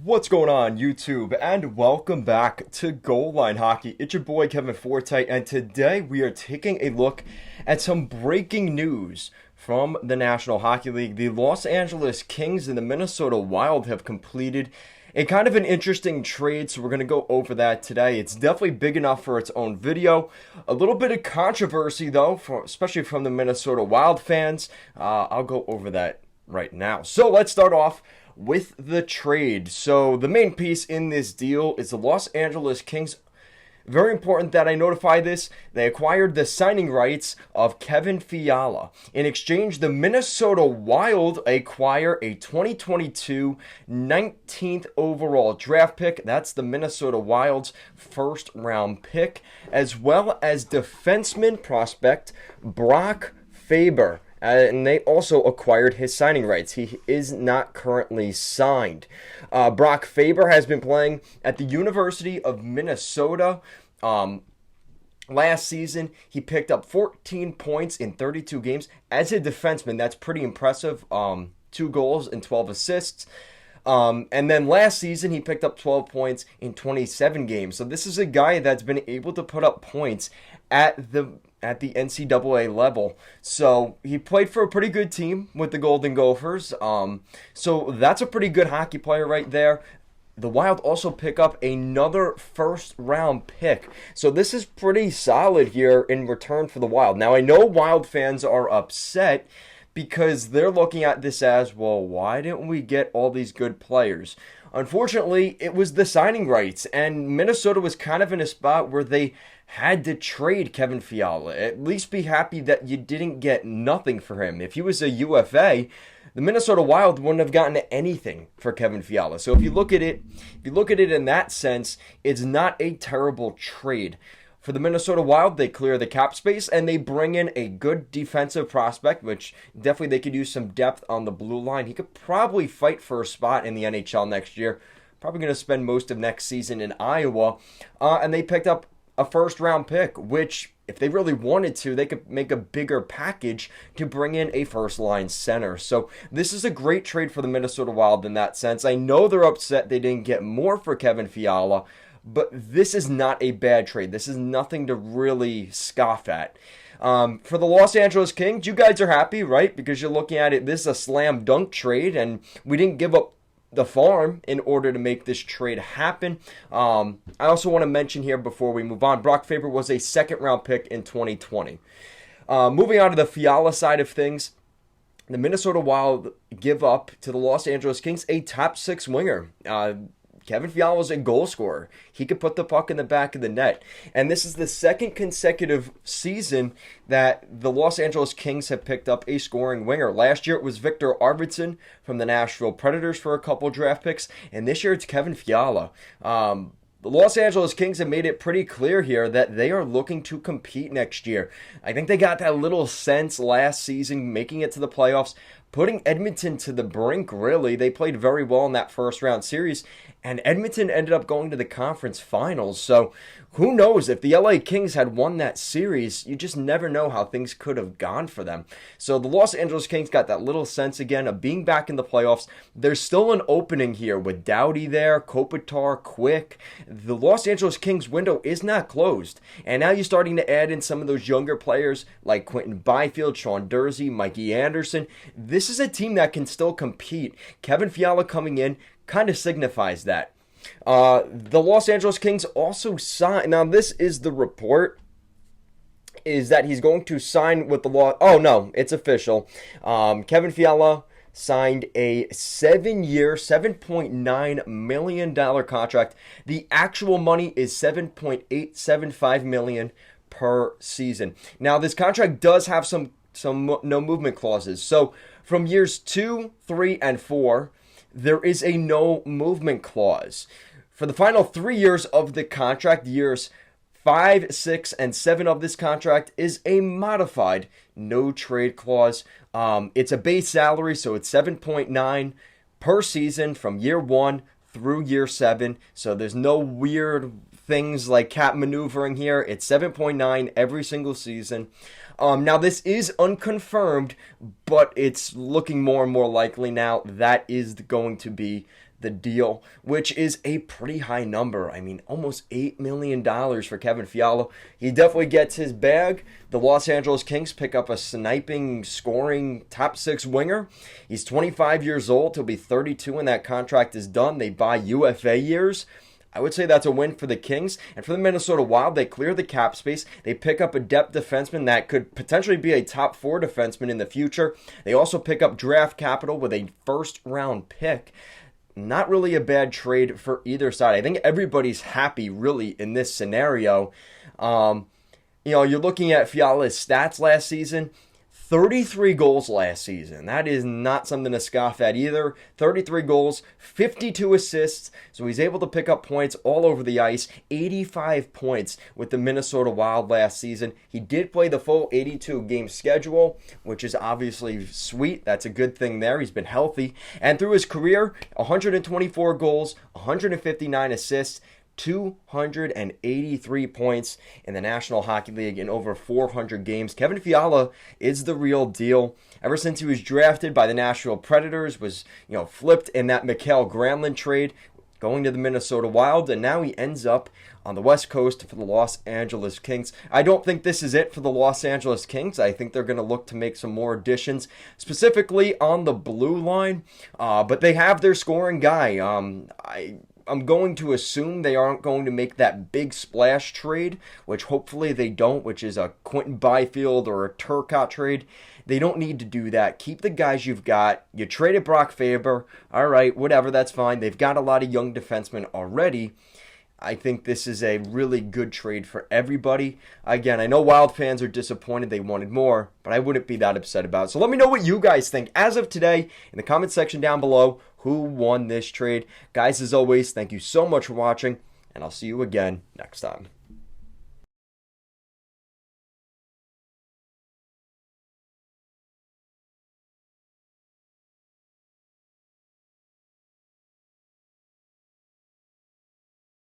What's going on, YouTube? And welcome back to Goal Line Hockey. It's your boy Kevin Fiala, and today we are taking a look at some breaking news from the National Hockey League. The Los Angeles Kings and the Minnesota Wild have completed a kind of an interesting trade, so we're going to go over that today. It's definitely big enough for its own video. A little bit of controversy, though, especially from the Minnesota Wild fans. I'll go over that right now. So let's start off with the trade. So the main piece in this deal is the Los Angeles Kings. Very important that I notify this. They acquired the signing rights of Kevin Fiala. In exchange, the Minnesota Wild acquire a 2022 19th overall draft pick. That's the Minnesota Wild's first round pick, as well as defenseman prospect Brock Faber. And they also acquired his signing rights. He is not currently signed. Brock Faber has been playing at the University of Minnesota. Last season, he picked up 14 points in 32 games. As a defenseman, that's pretty impressive. 2 goals and 12 assists. And then last season, he picked up 12 points in 27 games. So this is a guy that's been able to put up points at the NCAA level. So he played for a pretty good team with the Golden Gophers. So that's a pretty good hockey player right there. The Wild also pick up another first-round pick. So this is pretty solid here in return for the Wild. Now, I know Wild fans are upset because they're looking at this as, well, why didn't we get all these good players? Unfortunately, it was the signing rights, and Minnesota was kind of in a spot where they had to trade Kevin Fiala. At least be happy that you didn't get nothing for him. If he was a UFA, the Minnesota Wild wouldn't have gotten anything for Kevin Fiala. So if you look at it in that sense, it's not a terrible trade. For the Minnesota Wild, they clear the cap space and they bring in a good defensive prospect, which definitely they could use some depth on the blue line. He could probably fight for a spot in the NHL next year. Probably going to spend most of next season in Iowa. And they picked up a first-round pick, which, if they really wanted to, they could make a bigger package to bring in a first-line center. So this is a great trade for the Minnesota Wild in that sense. I know they're upset they didn't get more for Kevin Fiala, but this is not a bad trade. This is nothing to really scoff at. For the Los Angeles Kings, you guys are happy, right? Because you're looking at it, this is a slam dunk trade, and we didn't give up the farm in order to make this trade happen. I also want to mention here before we move on, Brock Faber was a second-round pick in 2020. Moving on to the Fiala side of things, the Minnesota Wild give up to the Los Angeles Kings a top 6 winger. Kevin Fiala was a goal scorer. He could put the puck in the back of the net. And this is the second consecutive season that the Los Angeles Kings have picked up a scoring winger. Last year it was Victor Arvidsson from the Nashville Predators for a couple draft picks. And this year it's Kevin Fiala. The Los Angeles Kings have made it pretty clear here that they are looking to compete next year. I think they got that little sense last season, making it to the playoffs, putting Edmonton to the brink, really. They played very well in that first-round series, and Edmonton ended up going to the conference finals. So who knows, if the LA Kings had won that series, you just never know how things could have gone for them. So the Los Angeles Kings got that little sense again of being back in the playoffs. There's still an opening here with Doughty there, Kopitar, Quick. The Los Angeles Kings window is not closed. And now you're starting to add in some of those younger players like Quentin Byfield, Sean Durzi, Mikey Anderson. This is a team that can still compete. Kevin Fiala coming in kind of signifies that. The Los Angeles Kings also signed. Now, this is the report, is that he's going to sign with the Oh, no, it's official. Kevin Fiala signed a 7-year, $7.9 million contract. The actual money is $7.875 million per season. Now, this contract does have some no movement clauses. So from years 2, 3, and 4, there is a no movement clause. For the final 3 years of the contract, years 5, 6, and 7 of this contract is a modified no trade clause. It's a base salary, so it's 7.9 per season from year 1 through year 7. So there's no weird things like cap maneuvering here. It's 7.9 every single season. Now, this is unconfirmed, but it's looking more and more likely now that is going to be the deal, which is a pretty high number. I mean, almost $8 million for Kevin Fiala. He definitely gets his bag. The Los Angeles Kings pick up a sniping, scoring, top six winger. He's 25 years old. He'll be 32 when that contract is done. They buy UFA years. I would say that's a win for the Kings. And for the Minnesota Wild, they clear the cap space. They pick up a depth defenseman that could potentially be a top 4 defenseman in the future. They also pick up draft capital with a first-round pick. Not really a bad trade for either side. I think everybody's happy, really, in this scenario. You're looking at Fiala's stats last season. 33 goals last season. That is not something to scoff at either. 33 goals, 52 assists. So he's able to pick up points all over the ice. 85 points with the Minnesota Wild last season. He did play the full 82-game schedule, which is obviously sweet. That's a good thing there. He's been healthy. And through his career, 124 goals, 159 assists, 283 points in the National Hockey League in over 400 games. Kevin Fiala is the real deal. Ever since he was drafted by the Nashville Predators, was flipped in that Mikael Granlund trade, going to the Minnesota Wild, and now he ends up on the West Coast for the Los Angeles Kings. I don't think this is it for the Los Angeles Kings. I think they're going to look to make some more additions, specifically on the blue line, but they have their scoring guy. I'm going to assume they aren't going to make that big splash trade, which hopefully they don't, which is a Quentin Byfield or a Turcotte trade. They don't need to do that. Keep the guys you've got. You traded Brock Faber. All right, whatever, that's fine. They've got a lot of young defensemen already. I think this is a really good trade for everybody. Again, I know Wild fans are disappointed. They wanted more, but I wouldn't be that upset about it. So let me know what you guys think as of today in the comment section down below. Who won this trade? Guys, as always, thank you so much for watching, and I'll see you again next time.